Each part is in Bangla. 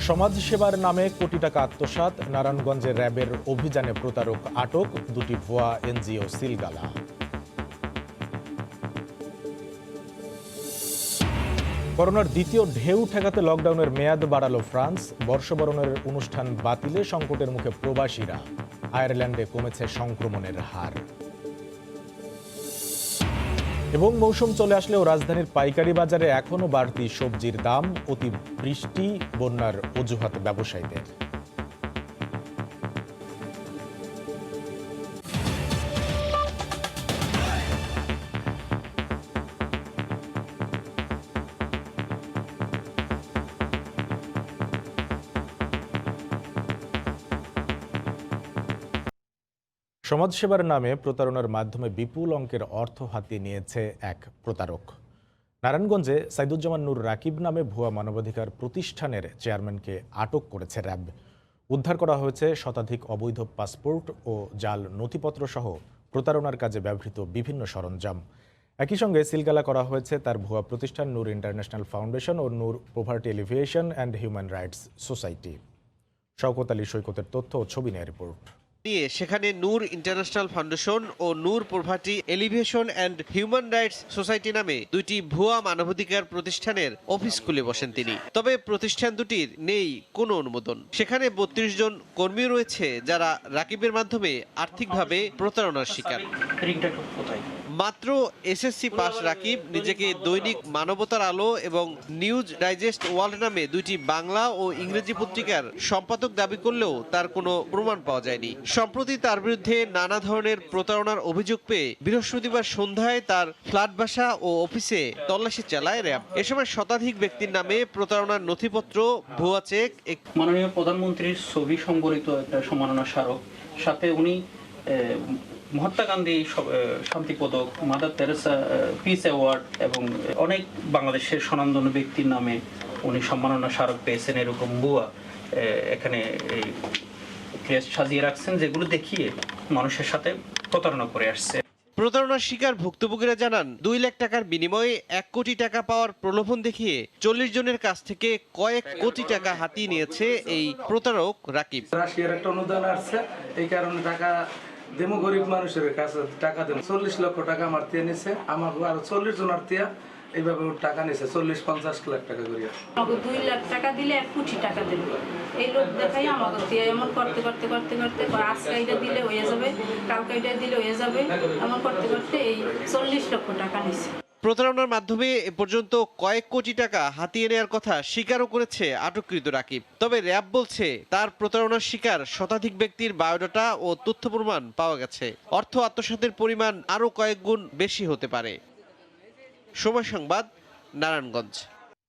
সমাজসেবার নামে কোটি টাকা আত্মসাৎ, নারায়ণগঞ্জে র্যাবের অভিযানে প্রতারক আটক, দুটি ভুয়া এনজিও সিলগালা। করোনার দ্বিতীয় ঢেউ ঠেকাতে লকডাউনের মেয়াদ বাড়ালো ফ্রান্স, বর্ষবরণের অনুষ্ঠান বাতিলে সংকটের মুখে প্রবাসীরা। আয়ারল্যান্ডে কমেছে সংক্রমণের হার। এবং মৌসুম চলে আসলেও রাজধানীর পাইকারি বাজারে এখনো বাড়তি সবজির দাম, অতিবৃষ্টি বন্যার অজুহাত ব্যবসায়ীদের। সমাজসেবার নামে প্রতারণার মাধ্যমে বিপুল অঙ্কের অর্থ হাতিয়ে নিয়েছে এক প্রতারক। নারায়ণগঞ্জে সাইদুজ্জামান নূর রাকিব নামে ভুয়া মানবাধিকার প্রতিষ্ঠানের চেয়ারম্যানকে আটক করেছে র্যাব। উদ্ধার করা হয়েছে শতাধিক অবৈধ পাসপোর্ট ও জাল নথিপত্র সহ প্রতারণার কাজে ব্যবহৃত বিভিন্ন সরঞ্জাম। একই সঙ্গে সিলগালা করা হয়েছে তার ভুয়া প্রতিষ্ঠান নূর ইন্টারন্যাশনাল ফাউন্ডেশন ও Noor poverty alleviation and human rights society. Shawkat Ali সৈকতের তথ্য ও ছবি নেয় রিপোর্ট নিয়ে সেখানে নূর ইন্টারন্যাশনাল ফাউন্ডেশন ও Noor poverty alleviation and human rights society নামে দুইটি ভুয়া মানবাধিকার প্রতিষ্ঠানের অফিস খুলে বসেন তিনি। তবে প্রতিষ্ঠান দুটির নেই কোনো অনুমোদন। সেখানে ৩২ জন কর্মী রয়েছে যারা রাকিবের মাধ্যমে আর্থিকভাবে প্রতারণার শিকার। মাত্র এসএসসি পাস রাকিব নিজেকে দৈনিক মানবতার আলো এবং নিউজ ডাইজেস্ট ওয়ার্ল্ড নামে দুইটি বাংলা ও ইংরেজি পত্রিকার সম্পাদক দাবি করলেও তার কোনো প্রমাণ পাওয়া যায়নি। সম্প্রতি তার বিরুদ্ধে নানা ধরনের প্রতারণার অভিযোগ পেয়ে বৃহস্পতিবার সন্ধ্যায় তার ফ্ল্যাট বাসা ও অফিসে তল্লাশি চালায় র্যাব। এ সময় শতাধিক ব্যক্তির নামে প্রতারণার নথিপত্র, ভুয়া চেক, মাননীয় প্রধানমন্ত্রীর ছবি সংবলিত একটা সম্মাননা স্মারক, সাথে উনি মহাত্মা গান্ধী শান্তি পদক, মাদার তেরেসা পিস অ্যাওয়ার্ড এবং অনেক বাংলাদেশের স্বনামধন্য ব্যক্তির নামে উনি সম্মাননা স্মারক পেয়েছেন, এরকম ভুয়া এখানে এই কেস সাজিয়ে রাখছেন, যেগুলো দেখিয়ে মানুষের সাথে প্রতারণা করে আসছে। প্রতারণার শিকার ভুক্তভোগীরা জানান ২ লাখ টাকার বিনিময়ে ১ কোটি টাকা পাওয়ার প্রলোভন দেখিয়ে ৪০ জনের কাছ থেকে কয়েক কোটি টাকা হাতিয়ে নিয়েছে এই প্রতারক রাকিব। রাশিয়ার একটা অনুদান আসছে, এই কারণে টাকা দেমো, গরিব মানুষের কাছে টাকা দেবো। ৪০ লক্ষ টাকা আমার দিয়ে নিছে, আমার আরো ৪০ জনের দিয়ে এইভাবে টাকা নিছে ৪০-৫০ লাখ টাকা করিয়া। আমাকে ২ লাখ টাকা দিলে ১ কোটি টাকা দেবে, এই লোক দেখাই আমাকে দিয়ে এমন করতে করতে করতে করতে আজকে এটা দিলে হয়ে যাবে, কালকে এটা দিলে হয়ে যাবে, এমন করতে করতে এই ৪০ লক্ষ টাকা নিছে। প্রতারণার মাধ্যমে এ পর্যন্ত কয়েক কোটি টাকা হাতিয়ে নেওয়ার কথা স্বীকারও করেছে আটককৃত রাকিব। তবে র্যাব বলছে তার প্রতারণার শিকার শতাধিক ব্যক্তির বায়োডাটা ও তথ্য প্রমাণ পাওয়া গেছে। অর্থ আত্মসাতের পরিমাণ আরও কয়েক গুণ বেশি হতে পারে। সময় সংবাদ, নারায়ণগঞ্জ।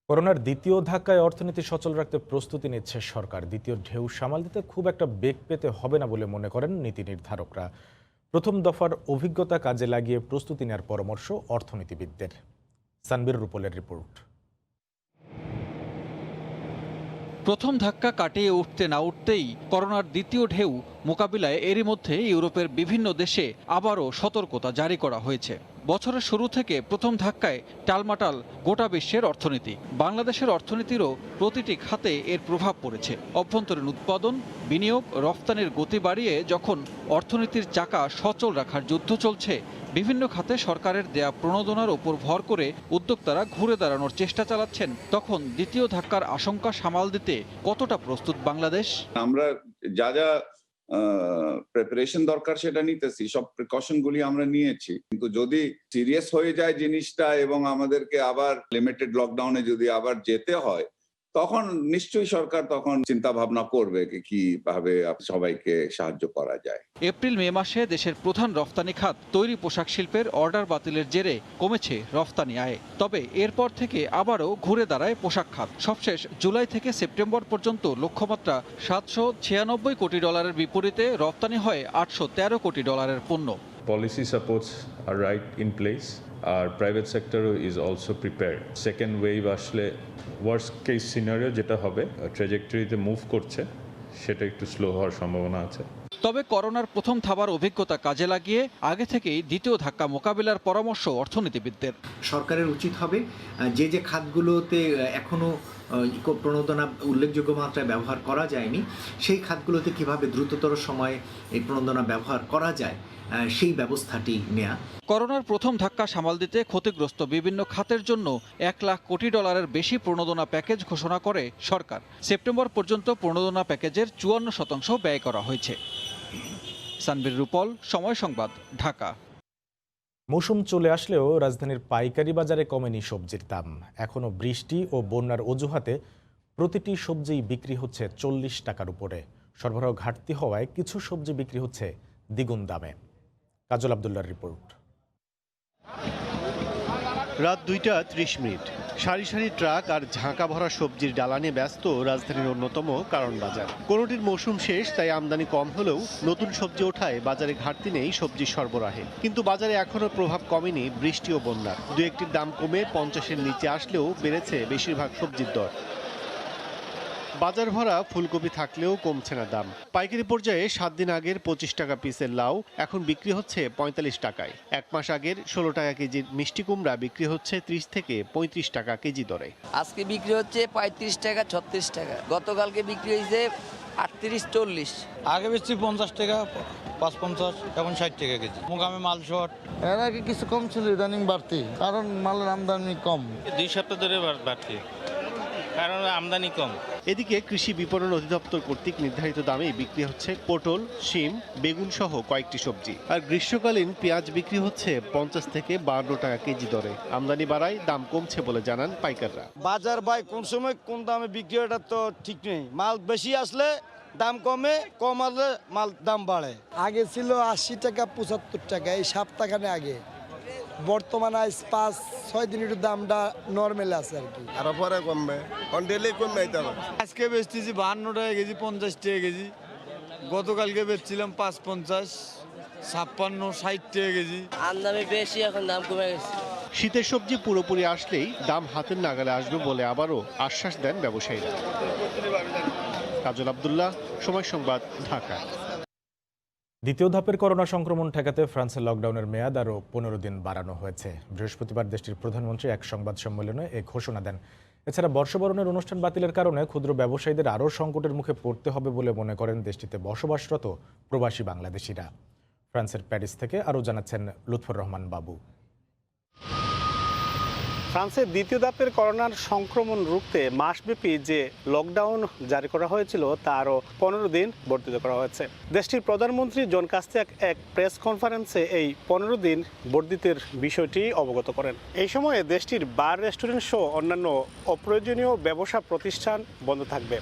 করোনার দ্বিতীয় ধাক্কায় অর্থনীতি সচল রাখতে প্রস্তুতি নিচ্ছে সরকার। দ্বিতীয় ঢেউ সামাল দিতে খুব একটা বেগ পেতে হবে না বলে মনে করেন নীতি নির্ধারকরা। প্রথম দফার অভিজ্ঞতা কাজে লাগিয়ে প্রস্তুতি নেওয়ার পরামর্শ অর্থনীতিবিদদের। সানবীর রুপলের রিপোর্ট। প্রথম ধাক্কা কাটিয়ে উঠতে না উঠতেই করোনার দ্বিতীয় ঢেউ মোকাবিলায় এরই মধ্যে ইউরোপের বিভিন্ন দেশে আবারও সতর্কতা জারি করা হয়েছে। বছরের শুরু থেকে প্রথম ধাক্কায় টালমাটাল গোটা বিশ্বের অর্থনীতি। বাংলাদেশের অর্থনীতিরও প্রতিটি খাতে এর প্রভাব পড়েছে। অভ্যন্তরীণ উৎপাদন, বিনিয়োগ, রফতানির গতি বাড়িয়ে যখন অর্থনীতির চাকা সচল রাখার যুদ্ধ চলছে, বিভিন্ন খাতে সরকারের দেয়া প্রণোদনার উপর ভর করে উদ্যোক্তারা ঘুরে দাঁড়ানোর চেষ্টা চালাচ্ছেন, তখন দ্বিতীয় ধাক্কার আশঙ্কা সামাল দিতে কতটা প্রস্তুত বাংলাদেশ? আমরা যা যা প্রিপারেশন দরকার সেটা নিতেছি, সব প্রিকশন গুলি আমরা নিয়েছি, কিন্তু যদি সিরিয়াস হয়ে যায় জিনিসটা এবং আমাদেরকে আবার লিমিটেড লকডাউনে যদি আবার যেতে হয়, তখন নিশ্চয়ই সরকার তখন চিন্তা ভাবনা করবে কিভাবে সবাইকে সাহায্য করা যায়। এপ্রিল মে মাসে দেশের প্রধান রফতানি খাত তৈরি পোশাক শিল্পের অর্ডার বাতিলের জেরে কমেছে রফতানি আয়। তবে এরপর থেকে আবারও ঘুরে দাঁড়ায় পোশাক খাত। সবশেষ জুলাই থেকে সেপ্টেম্বর পর্যন্ত লক্ষ্যমাত্রা $796 কোটি বিপরীতে রফতানি হয় $813 কোটি পণ্য। Policy supports are right in place. Our private sector is also prepared. Second wave আসলে worst case scenario যেটা হবে ট্র্যাজেক্টরিতে মুভ করছে, সেটা একটু স্লো হওয়ার সম্ভাবনা আছে। তবে করোনার প্রথম থাবার অভিজ্ঞতা কাজে লাগিয়ে আগে থেকেই দ্বিতীয় ধাক্কা মোকাবিলার পরামর্শ অর্থনীতিবিদদের। সরকারের উচিত হবে যে যে খাতগুলোতে এখনো প্রণোদনা উল্লেখযোগ্য মাত্রায় ব্যবহার করা যায়নি, সেই খাতগুলোতে কিভাবে দ্রুততর সময়ে এই প্রণোদনা ব্যবহার করা যায় সেই ব্যবস্থাটি নেয়া। করোনার প্রথম ধাক্কা সামাল দিতে ক্ষতিগ্রস্ত বিভিন্ন খাতের জন্য $1 লাখ কোটি বেশি প্রণোদনা প্যাকেজ ঘোষণা করে সরকার। সেপ্টেম্বর পর্যন্ত প্রণোদনা প্যাকেজের 54% ব্যয় করা হয়েছে। সানবীর রূপল, সময় সংবাদ, ঢাকা। মৌসুম চলে আসলেও রাজধানীর পাইকারি বাজারে কমেনি সবজির দাম। এখনও বৃষ্টি ও বন্যার অজুহাতে প্রতিটি সবজিই বিক্রি হচ্ছে 40 টাকার উপরে। সরবরাহ ঘাটতি হওয়ায় কিছু সবজি বিক্রি হচ্ছে দ্বিগুণ দামে। কাজল আব্দুল্লাহর রিপোর্ট। রাত 2:30 সারি সারি ট্রাক আর ঝাঁকা ভরা সবজির ডালা নিয়ে ব্যস্ত রাজধানীর অন্যতম কারণ বাজার। কোনোটির মৌসুম শেষ, তাই আমদানি কম হলেও নতুন সবজি ওঠায় বাজারে ঘাটতি নেই সবজির সরবরাহে। কিন্তু বাজারে এখনও প্রভাব কমেনি বৃষ্টি ও বন্যার। দু একটির দাম কমে 50-এর নিচে আসলেও বেড়েছে বেশিরভাগ সবজির দর। বাজার ভরা ফুলকপি থাকলেও কমছে না দাম। পাইকারি পর্যায়ে 7 দিন আগের 25 টাকা পিসের লাউ এখন বিক্রি হচ্ছে 45 টাকায়। 1 মাস আগের 16 টাকা কেজির মিষ্টি কুমড়া বিক্রি হচ্ছে 30 থেকে 35 টাকা কেজি দরে। আজকে বিক্রি হচ্ছে 35 টাকা, 36 টাকা। গতকালকে বিক্রি হয়েছে 38-40। আগে বেশি 50 টাকা, 55, এখন 60 টাকা কেজি। মোকামে মাল শর্ট। এর আগে কিছু কম ছিল, ইদানিং বাড়তি, কারণ মালের আমদানি কম। 2 সপ্তাহ ধরে বাড়তি, কারণ আমদানি কম। এদিকে কৃষি বিপণন অধিদপ্তর কর্তৃক নির্ধারিত দামে বিক্রি হচ্ছে পটল, শিম, বেগুন সহ কয়েকটি সবজি। আর গ্রীষ্মকালীন পেঁয়াজ বিক্রি হচ্ছে 50 থেকে 52 টাকা কেজি দরে। আমদানি বাড়ায় দাম কমছে বলে জানান পাইকাররা। বাজার ভাই কোন সময় কোন দামে বিক্রি হয় এটা তো ঠিক নেই। মাল বেশি আসলে দাম কমে, কম আসলে মাল দাম বাড়ে। আগে ছিল 80 টাকা, 75 টাকা, এই সপ্তাহখানে আগে। বর্তমানে 5-6 দিন একটু দামটা নর্মাল আছে আর কি। আরো পরে কমবে, ডেলি কমবে। আজকে বেচতেছি 52 টাকা কেজি, 50 টাকা কেজি। গতকালকে বেচছিলাম 55, 56, 60 টাকা কেজি। আমদানি বেশি, এখন দাম কমে গেছে। শীতের সবজি পুরোপুরি আসলেই দাম হাতের নাগালে আসবে বলে আবারও আশ্বাস দেন ব্যবসায়ীরা। কাজল আব্দুল্লাহ, সময় সংবাদ, ঢাকা। দ্বিতীয় ধাপের করোনা সংক্রমণ ঠেকাতে ফ্রান্সের লকডাউনের মেয়াদ আরও 15 দিন বাড়ানো হয়েছে। বৃহস্পতিবার দেশটির প্রধানমন্ত্রী এক সংবাদ সম্মেলনে এ ঘোষণা দেন। এছাড়া বর্ষবরণের অনুষ্ঠান বাতিলের কারণে ক্ষুদ্র ব্যবসায়ীদের আরও সংকটের মুখে পড়তে হবে বলে মনে করেন দেশটিতে বসবাসরত প্রবাসী বাংলাদেশিরা। ফ্রান্সের প্যারিস থেকে আরও জানাচ্ছেন লুৎফর রহমান বাবু। ফ্রান্সের দ্বিতীয় ধাপের করোনার সংক্রমণ রুখতে মাসব্যাপী যে লকডাউন জারি করা হয়েছিল তা আরও 15 দিন বর্ধিত করা হয়েছে। দেশটির প্রধানমন্ত্রী জন কাস্তেক্স এক প্রেস কনফারেন্সে এই 15 দিন বর্ধিতের বিষয়টি অবগত করেন। এই সময়ে দেশটির বার, রেস্টুরেন্ট সহ অন্যান্য অপ্রয়োজনীয় ব্যবসা প্রতিষ্ঠান বন্ধ থাকবে।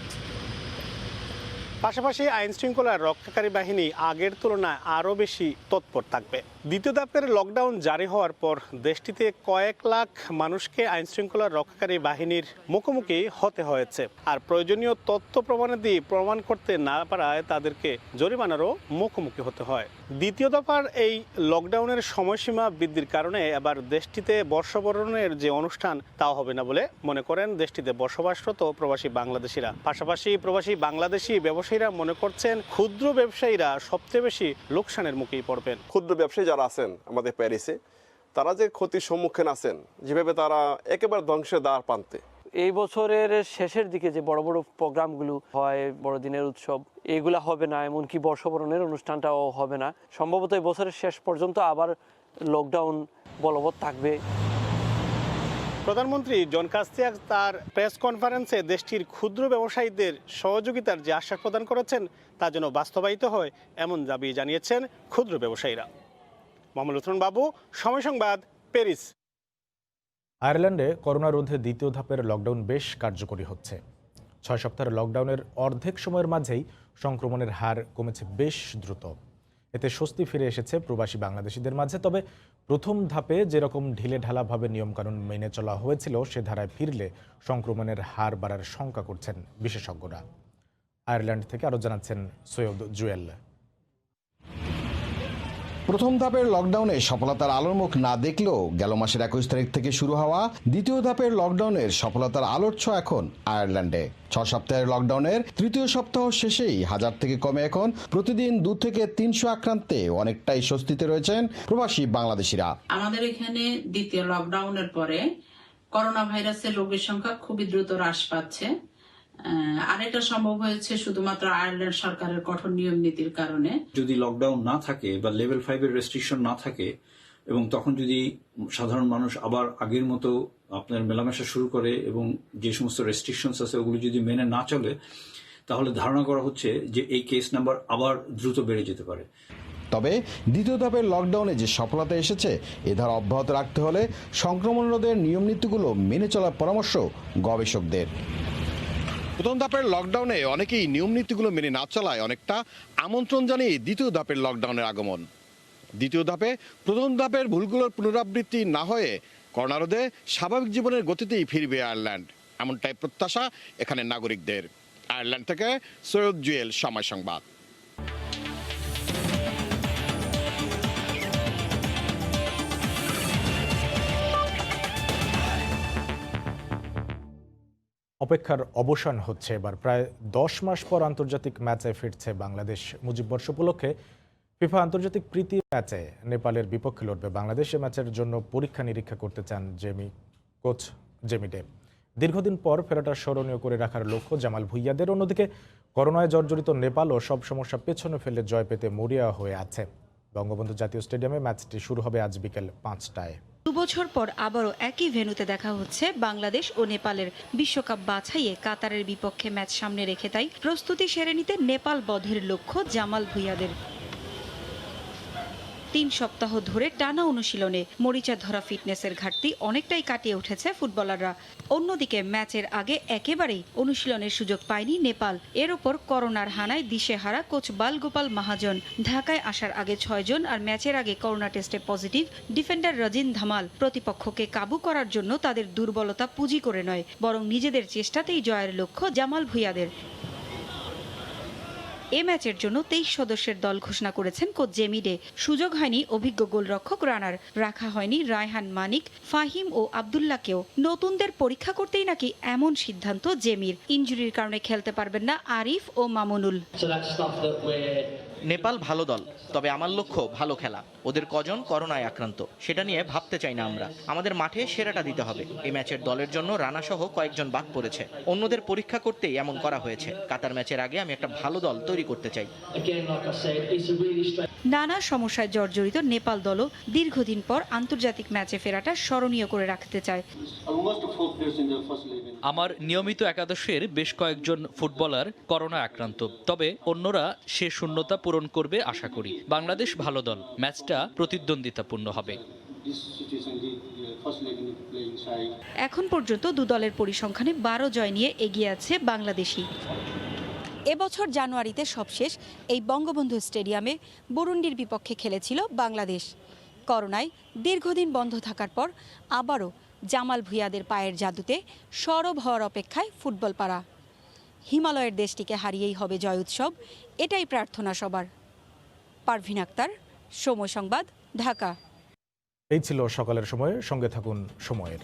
পাশাপাশি আইন শৃঙ্খলা রক্ষাকারী বাহিনী আগের তুলনায় আরও বেশি তৎপর থাকবে। দ্বিতীয় ধাপের লকডাউন জারি হওয়ার পর দেশটিতে কয়েক লাখ মানুষকে আইন শৃঙ্খলা রক্ষাকারী বাহিনীর মুখোমুখি হতে হয়েছে। আর প্রয়োজনীয় তথ্য প্রমাণাদি প্রমাণ করতে না পারায় তাদেরকে জরিমানারও মুখোমুখি হতে হয়। দ্বিতীয় দফার এই লকডাউনের সময়সীমা বৃদ্ধির কারণে এবার দেশটিতে বর্ষবরণের যে অনুষ্ঠান তাও হবে না বলে মনে করেন দেশটিতে বসবাসরত প্রবাসী বাংলাদেশিরা। পাশাপাশি প্রবাসী বাংলাদেশি ব্যবসায়ীরা মনে করছেন ক্ষুদ্র ব্যবসায়ীরা সবচেয়ে বেশি লোকসানের মুখেই পড়বেন। ক্ষুদ্র ব্যবসায়ী যারা আছেন আমাদের প্যারিসে, তারা যে ক্ষতির সম্মুখীন আছেন, যেভাবে তারা একেবারে ধ্বংসের দ্বার প্রান্তে। এই বছরের শেষের দিকে যে বড় বড় প্রোগ্রামগুলো হয়, বড়দিনের উৎসব, এগুলা হবে না, এমনকি বর্ষবরণের অনুষ্ঠানটাও হবে না। সম্ভবত এই বছরের শেষ পর্যন্ত আবার লকডাউন বলবৎ থাকবে। প্রধানমন্ত্রী জন কাস্তেক্স তার প্রেস কনফারেন্সে দেশটির ক্ষুদ্র ব্যবসায়ীদের সহযোগিতার যে আশ্বাস প্রদান করেছেন তা যেন বাস্তবায়িত হয় এমন দাবি জানিয়েছেন ক্ষুদ্র ব্যবসায়ীরা। মোহাম্মদ লুৎফর বাবু, সময় সংবাদ, প্যারিস। আয়ারল্যান্ডে করোনা রোধে দ্বিতীয় ধাপের লকডাউন বেশ কার্যকরী হচ্ছে। 6 সপ্তাহের লকডাউনের অর্ধেক সময়ের মাঝেই সংক্রমণের হার কমেছে বেশ দ্রুত। এতে স্বস্তি ফিরে এসেছে প্রবাসী বাংলাদেশিদের মাঝে। তবে প্রথম ধাপে যেরকম ঢিলে ঢালাভাবে নিয়মকানুন মেনে চলা হয়েছিল সে ধারায় ফিরলে সংক্রমণের হার বাড়ার শঙ্কা করছেন বিশেষজ্ঞরা। আয়ারল্যান্ড থেকে আরও জানাচ্ছেন সৈয়দ জুয়েল। প্রথম ধাপের লকডাউনে সফলতার আলোর মুখ না দেখলেও গেল মাসের 21 তারিখ থেকে শুরু হওয়া দ্বিতীয় ধাপের লকডাউনের সফলতার আলোর ছোঁয়া এখন আয়ারল্যান্ডে। 6 সপ্তাহের লকডাউনের তৃতীয় সপ্তাহ শেষেই 1000 থেকে কমে এখন প্রতিদিন 2 থেকে 300 আক্রান্তে অনেকটাই স্বস্তিতে রয়েছেন প্রবাসী বাংলাদেশিরা। আমাদের এখানে দ্বিতীয় লকডাউনের পরে করোনা ভাইরাসের রোগীর সংখ্যা খুবই দ্রুত হ্রাস পাচ্ছে। আর এটা সম্ভব হয়েছে শুধুমাত্র আয়ারল্যান্ড সরকারের কঠোর নিয়ম নীতির কারণে। যদি লকডাউন না থাকে বা লেভেল 5 এর রেস্ট্রিকশন না থাকে এবং তখন যদি সাধারণ মানুষ আবার আগের মতো আপনার মেলামেশা শুরু করে এবং যে সমস্ত রেস্ট্রিকশনস আছে ওগুলো যদি মেনে না চলে, তাহলে ধারণা করা হচ্ছে যে এই কেস নাম্বার আবার দ্রুত বেড়ে যেতে পারে। তবে দ্বিতীয় ধাপের লকডাউনে যে সফলতা এসেছে এ ধারা অব্যাহত রাখতে হলে সংক্রমণ রোধের নিয়ম নীতিগুলো মেনে চলার পরামর্শ গবেষকদের। প্রথম ধাপের লকডাউনে অনেকেই নিয়ম নীতিগুলো মেনে না চলায় অনেকটা আমন্ত্রণ জানিয়ে দ্বিতীয় ধাপের লকডাউনের আগমন। দ্বিতীয় ধাপে প্রথম ধাপের ভুলগুলোর পুনরাবৃত্তি না হয়ে করোনা রোধে স্বাভাবিক জীবনের গতিতেই ফিরবে আয়ারল্যান্ড, এমনটাই প্রত্যাশা এখানে নাগরিকদের। আয়ারল্যান্ড থেকে সৈয়দ জুয়েল, সময় সংবাদ। অপেক্ষার অবসান হচ্ছে এবার। প্রায় 10 মাস পর আন্তর্জাতিক ম্যাচে ফিরছে বাংলাদেশ। মুজিববর্ষ উপলক্ষে ফিফা আন্তর্জাতিক প্রীতি ম্যাচে নেপালের বিপক্ষে লড়বে বাংলাদেশ। এ ম্যাচের জন্য পরীক্ষা নিরীক্ষা করতে চান কোচ জেমি ডে। দীর্ঘদিন পর ফেরাটা স্মরণীয় করে রাখার লক্ষ্য জামাল ভুঁইয়াদের। অন্যদিকে করোনায় জর্জরিত নেপালও সব সমস্যা পেছনে ফেলে জয় পেতে মরিয়া হয়ে আছে। বঙ্গবন্ধু জাতীয় স্টেডিয়ামে ম্যাচটি শুরু হবে আজ বিকেল 5টায়। 2 বছর পর আবারও একই ভেন্যুতে দেখা হচ্ছে বাংলাদেশ ও নেপালের। বিশ্বকাপ বাছাইয়ে কাতারের বিপক্ষে ম্যাচ সামনে রেখে তাই প্রস্তুতি সেরে নিতে নেপাল বধের লক্ষ্য জামাল ভুঁইয়াদের। 3 সপ্তাহ ধরে টানা অনুশীলনে মরিচা ধরা ফিটনেসের ঘাটতি অনেকটাই কাটিয়ে উঠেছে ফুটবলাররা। অন্যদিকে ম্যাচের আগে একেবারেই অনুশীলনের সুযোগ পায়নি নেপাল। এর ওপর করোনার হানায় দিশেহারা কোচ বালগোপাল মহাজন। ঢাকায় আসার আগে 6 জন আর ম্যাচের আগে করোনা টেস্টে পজিটিভ ডিফেন্ডার রজিন ধামাল। প্রতিপক্ষকে কাবু করার জন্য তাদের দুর্বলতা পুঁজি করে নয়, বরং নিজেদের চেষ্টাতেই জয়ের লক্ষ্য জামাল ভুঁইয়াদের। এ ম্যাচের জন্য 23 সদস্যের দল ঘোষণা করেছেন কোচ জেমি ডে। সুযোগ হয়নি অভিজ্ঞ গোলরক্ষক রানার, রাখা হয়নি রায়হান মানিক, ফাহিম ও আব্দুল্লাহকেও। নতুনদের পরীক্ষা করতেই নাকি এমন সিদ্ধান্ত জেমির। ইনজুরির কারণে খেলতে পারবেন না আরিফ ও মামুনুল। নেপাল ভালো দল, তবে আমার লক্ষ্য ভালো খেলা। ওদের কজন করোনায় আক্রান্ত সেটা নিয়ে ভাবতে চাই না আমরা। আমাদের মাঠে সেরাটা দিতে হবে। এই ম্যাচের দলের জন্য রানা সহ কয়েকজন বাদ পড়েছে। অন্যদের পরীক্ষা করতেই এমন করা হয়েছে। কাতার ম্যাচের আগে আমি একটা ভালো দল তৈরি করতে চাই। নানা সমস্যায় জর্জরিত নেপাল দলও দীর্ঘদিন পর আন্তর্জাতিক ম্যাচে ফেরাটা স্মরণীয় করে রাখতে চায়। আমার নিয়মিত একাদশের বেশ কয়েকজন ফুটবলার করোনা আক্রান্ত, তবে অন্যরা সে শূন্যতা পূরণ করবে আশা করি। বাংলাদেশ ভালো দল, ম্যাচটা প্রতিদ্বন্দ্বিতাপূর্ণ হবে। এখন পর্যন্ত 2 দলের পরিসংখ্যানে 12 জয় নিয়ে এগিয়ে আছে বাংলাদেশি। এবছর জানুয়ারিতে সবশেষ এই বঙ্গবন্ধু স্টেডিয়ামে বুরুন্ডির বিপক্ষে খেলেছিল বাংলাদেশ। করোনায় দীর্ঘদিন বন্ধ থাকার পর আবারও জামাল ভুঁইয়াদের পায়ের জাদুতে সরব হওয়ার অপেক্ষায় ফুটবল পাড়া। হিমালয়ের দেশটিকে হারিয়েই হবে জয় উৎসব, এটাই প্রার্থনা সবার। পারভিন আক্তার, সময় সংবাদ, ঢাকা। এই ছিল সকালের সময়। সঙ্গে থাকুন সময়ের।